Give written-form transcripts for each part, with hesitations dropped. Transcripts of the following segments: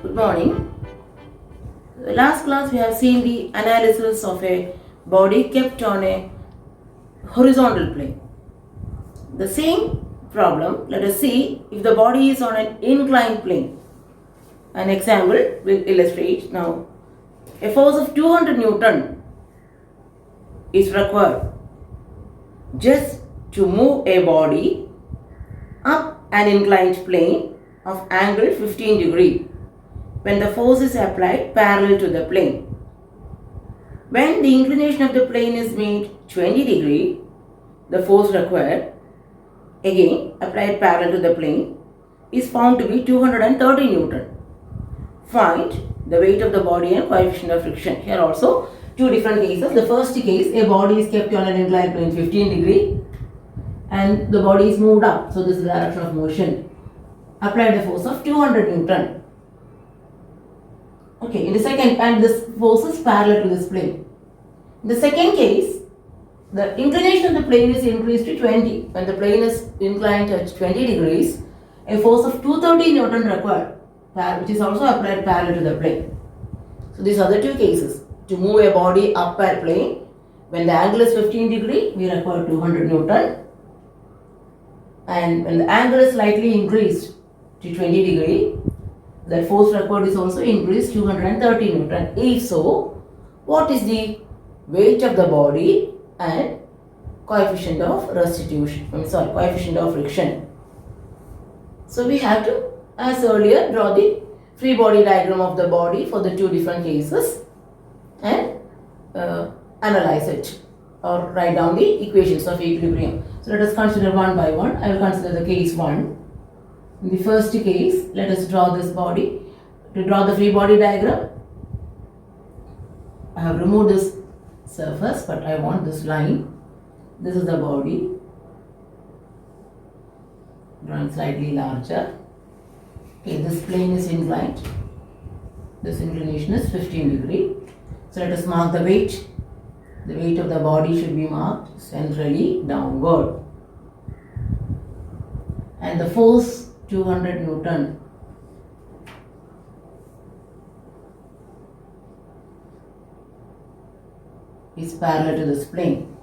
Good morning. The last class we have seen the analysis of a body kept on a horizontal plane. The same problem, let us see if the body is on an inclined plane. An example will illustrate. Now, a force of 200 Newton is required just to move a body up an inclined plane of angle 15 degree when the force is applied parallel to the plane. When the inclination of the plane is made 20 degree, the force required, again applied parallel to the plane, is found to be 230 Newton. Find the weight of the body and coefficient of friction. Here also two different cases. The first case, a body is kept on an inclined plane 15 degree and the body is moved up. So this is the direction of motion. Applied a force of 200 Newton. Okay, in the second, and this force is parallel to this plane. In the second case, the inclination of the plane is increased to 20. When the plane is inclined at 20 degrees, a force of 230 Newton required, which is also applied parallel to the plane. So these are the two cases. To move a body up a plane, when the angle is 15 degree, we require 200 Newton. And when the angle is slightly increased to 20 degree, the force required is also increased 230 Newton. If so, what is the weight of the body and coefficient of coefficient of friction? So we have to, as earlier, draw the free body diagram of the body for the two different cases and analyze it or write down the equations of equilibrium. So let us consider one by one. I will consider the case 1. In the first case, let us draw this body. To draw the free body diagram, I have removed this surface, but I want this line. This is the body, drawn slightly larger. Okay, this plane is inclined. This inclination is 15 degree. So let us mark the weight. The weight of the body should be marked centrally downward. And the force 200 Newton. Is parallel to this plane.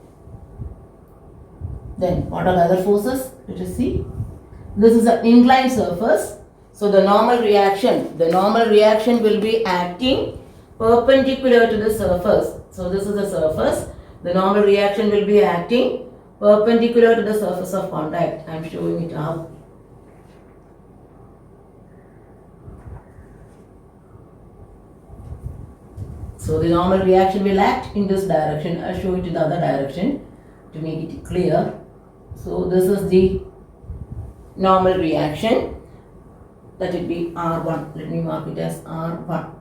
Then what are the other forces? Let us see. This is an inclined surface. So the normal reaction will be acting perpendicular to the surface. So this is the surface. The normal reaction will be acting perpendicular to the surface of contact. I am showing it up. So the normal reaction will act in this direction. I will show it in the other direction to make it clear. So this is the normal reaction. Let it be R1. Let me mark it as R1.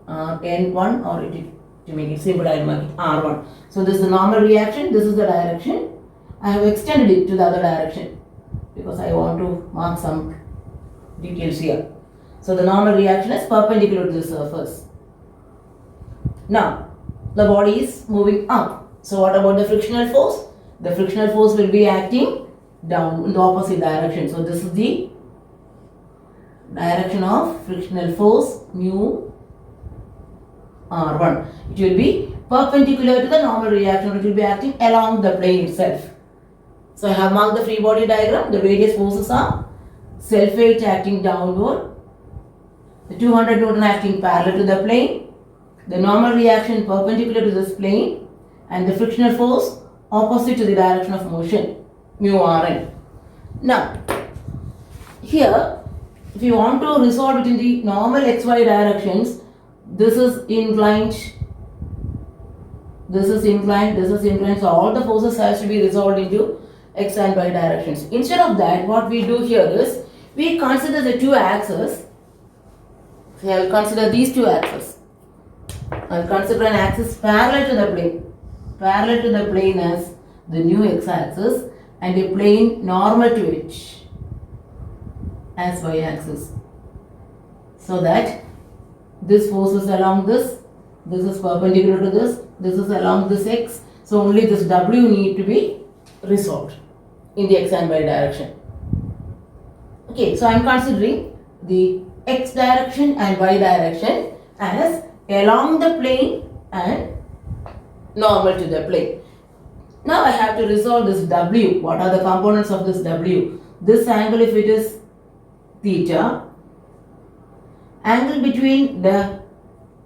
N1, or to make it simple, I will mark it R1. So this is the normal reaction. This is the direction. I have extended it to the other direction because I want to mark some details here. So the normal reaction is perpendicular to the surface. Now, the body is moving up. So what about the frictional force? The frictional force will be acting down in the opposite direction. So this is the direction of frictional force, mu R1. It will be perpendicular to the normal reaction. It will be acting along the plane itself. So I have marked the free body diagram. The various forces are self-weight acting downward, the 200 Newton acting parallel to the plane, the normal reaction perpendicular to this plane, and the frictional force opposite to the direction of motion, mu Rn. Now, here, if you want to resolve it in the normal xy directions, this is inclined, this is inclined, this is inclined. So all the forces has to be resolved into x and y directions. Instead of that, what we do here is, we consider the two axes. So I will consider these two axes. I will consider an axis parallel to the plane. Parallel to the plane as the new x-axis and a plane normal to it as y-axis. So that this force is along this is perpendicular to this is along this x. So only this w need to be resolved in the x and y direction. Okay, so I am considering the x direction and y direction as along the plane and normal to the plane. Now I have to resolve this w. What are the components of this w? This angle, if it is theta, angle between the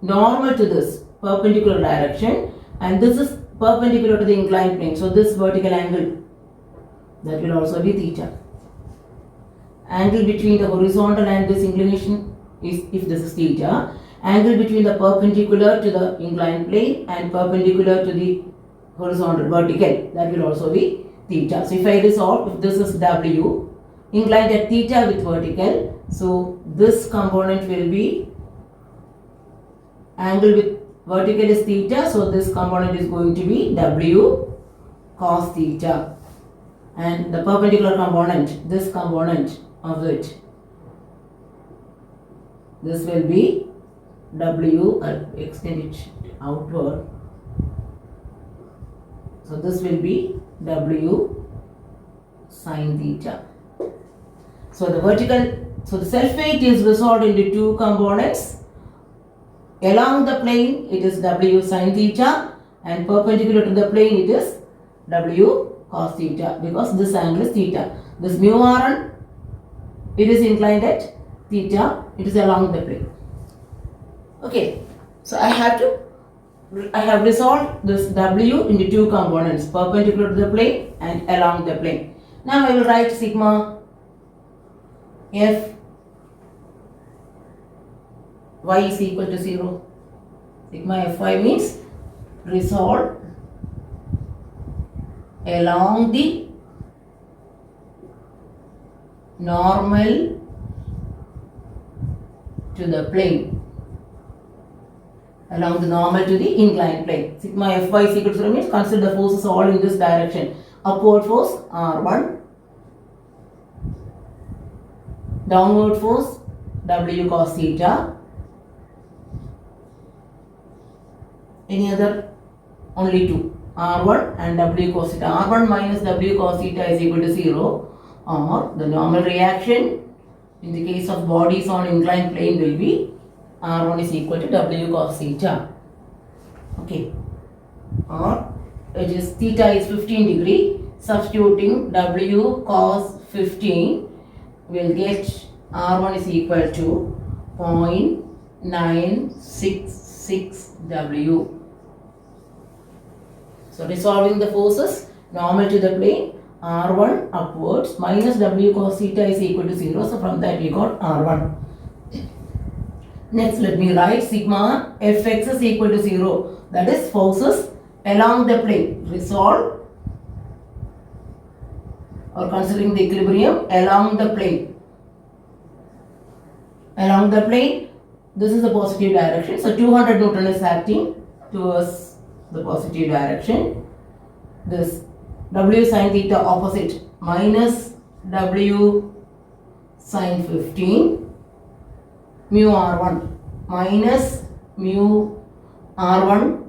normal to this perpendicular direction, and this is perpendicular to the inclined plane. So this vertical angle, that will also be theta. Angle between the horizontal and this inclination is, if this is theta, angle between the perpendicular to the inclined plane and perpendicular to the horizontal vertical, that will also be theta. So if I resolve, if this is w, inclined at theta with vertical, so this component will be angle with vertical is theta, so this component is going to be w cos theta, and the perpendicular component, this component of it, this will be w, I'll extend it outward, so this will be w sin theta. So the vertical, so the self weight is resolved into two components. Along the plane it is w sin theta, and perpendicular to the plane it is w cos theta, because this angle is theta. This mu r1, it is inclined at theta, it is along the plane. Okay, so I have resolved this w into two components, perpendicular to the plane and along the plane. Now I will write sigma f y is equal to 0. Sigma fy means resolve along the normal to the plane, along the normal to the inclined plane. Sigma fy is equal to 0 means consider the forces all in this direction. Upward force r1, downward force w cos theta. Any other? Only two, r1 and w cos theta. R1 minus w cos theta is equal to 0, or the normal reaction in the case of bodies on inclined plane will be r1 is equal to w cos theta. Okay, or it is theta is 15 degree. Substituting w cos 15, will get r1 is equal to 0.966 w. So resolving the forces, normal to the plane, r1 upwards minus w cos theta is equal to 0. So from that we got r1. Next let me write sigma fx is equal to 0. That is forces along the plane. Resolve, or considering the equilibrium along the plane. Along the plane, this is the positive direction. So 200 Newton is acting towards the positive direction. This w sin theta opposite minus w sin 15, mu r1 minus mu r1.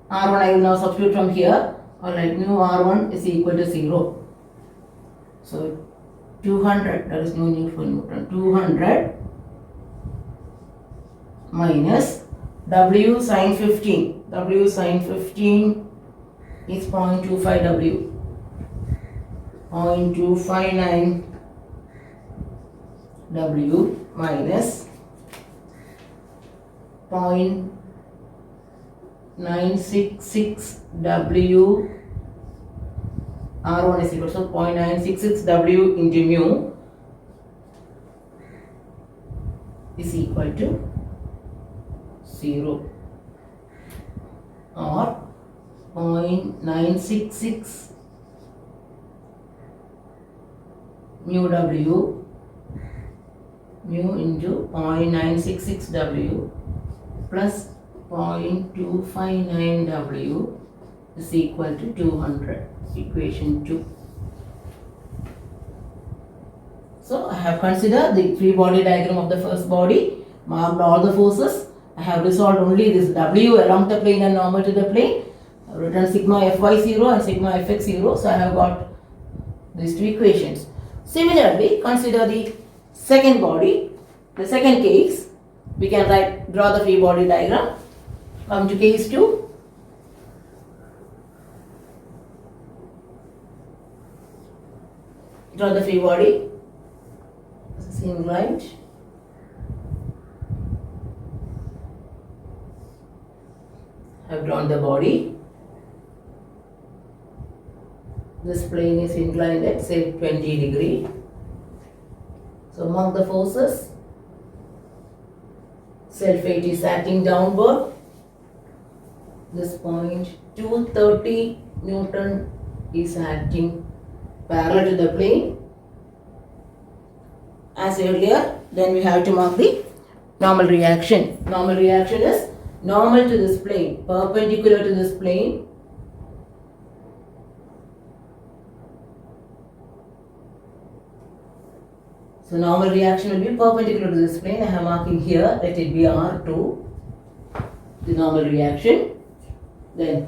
R1 I will now substitute from here. Alright, mu r1 is equal to 0. So 200, that is no need for Newton. 200 minus w sin 15. W sin 15 is 0.25 w. 0.259 w minus 0.966 w. R1 is equal to 0.966 w into mu is equal to 0, or 0.966 mu w, mu into 0.966 w plus 0.259 w is equal to 200. Equation 2. So I have considered the free body diagram of the first body, marked all the forces. I have resolved only this w along the plane and normal to the plane. I have written sigma fy 0 and sigma fx 0. So I have got these two equations. Similarly, consider the second body. The second case, we can draw the free body diagram. Come to case 2. Draw the free body. Same right. Have drawn the body. This plane is inclined at say 20 degree. So among the forces, self-weight is acting downward. This point 230 Newton is acting parallel to the plane. As earlier, then we have to mark the normal reaction. Normal reaction is normal to this plane, perpendicular to this plane. So normal reaction will be perpendicular to this plane. I am marking here, let it be R2, the normal reaction. Then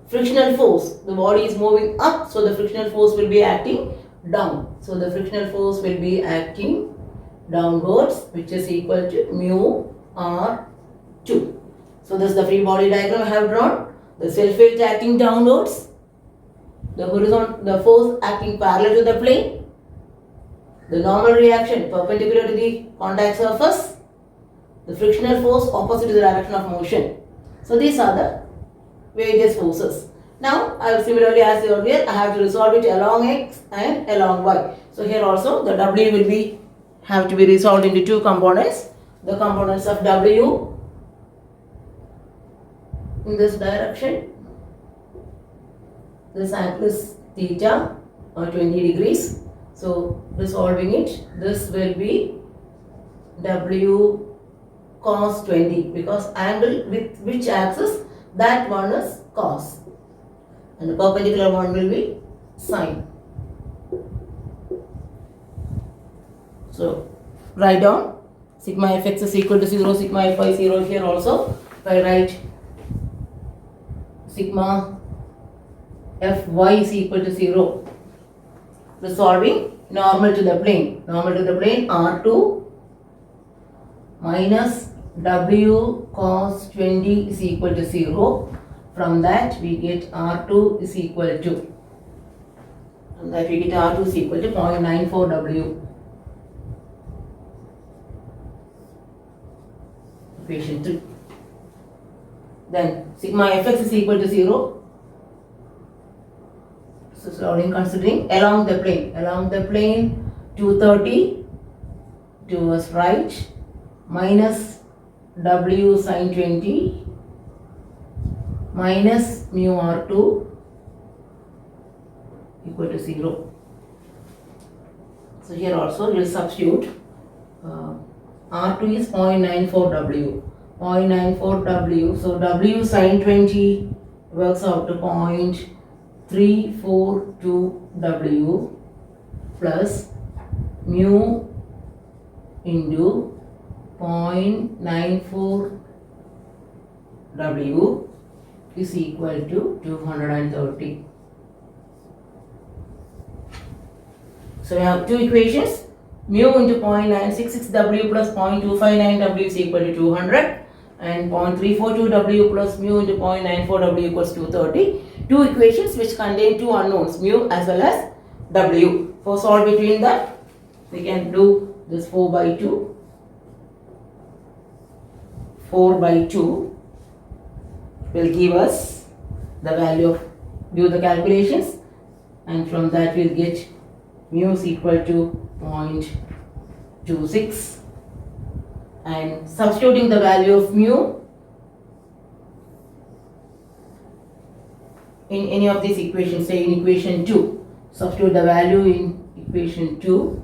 frictional force, the body is moving up, so the frictional force will be acting down. So the frictional force will be acting downwards, which is equal to mu R2. So this is the free body diagram I have drawn. The self-weight acting downwards, the force acting parallel to the plane, the normal reaction perpendicular to the contact surface, the frictional force opposite to the direction of motion. So these are the various forces. Now I have similarly as earlier, I have to resolve it along x and along y. So here also the W will have to be resolved into two components. The components of W in this direction, this angle is theta or 20 degrees. So resolving it, this will be W cos 20, because angle with which axis, that one is cos and the perpendicular one will be sine. So write down sigma fx is equal to 0, sigma fy 0 here also. If I write sigma fy is equal to 0, resolving normal to the plane. Normal to the plane R2 minus W cos 20 is equal to 0. From that we get R2 is equal to, from that we get R2 is equal to 0.94 W. Equation 3. Then sigma fx is equal to 0. So solving considering along the plane 230 towards right minus W sin 20 minus mu R2 equal to 0. So here also we will substitute R2 is 0.94 W. 0.94 W. So W sin 20 works out to 0.342 W plus mu into 0.94 W is equal to 230. So we have two equations. Mu into 0.966 W plus 0.259 W is equal to 200, and 0.342 W plus mu into 0.94 W equals 230. Two equations which contain two unknowns, mu as well as W. For solve between that, we can do this 4 by 2. 4 by 2 will give us the value of, do the calculations, and from that we will get mu is equal to 0.26, and substituting the value of mu in any of these equations, say in equation 2, substitute the value in equation 2,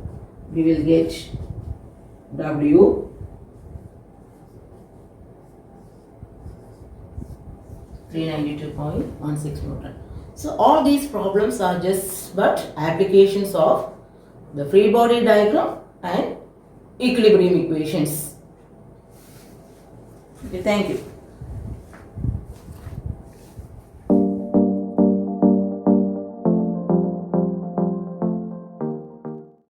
we will get W 392.16 Newton. So all these problems are just but applications of the free body diagram and equilibrium equations. Okay, thank you.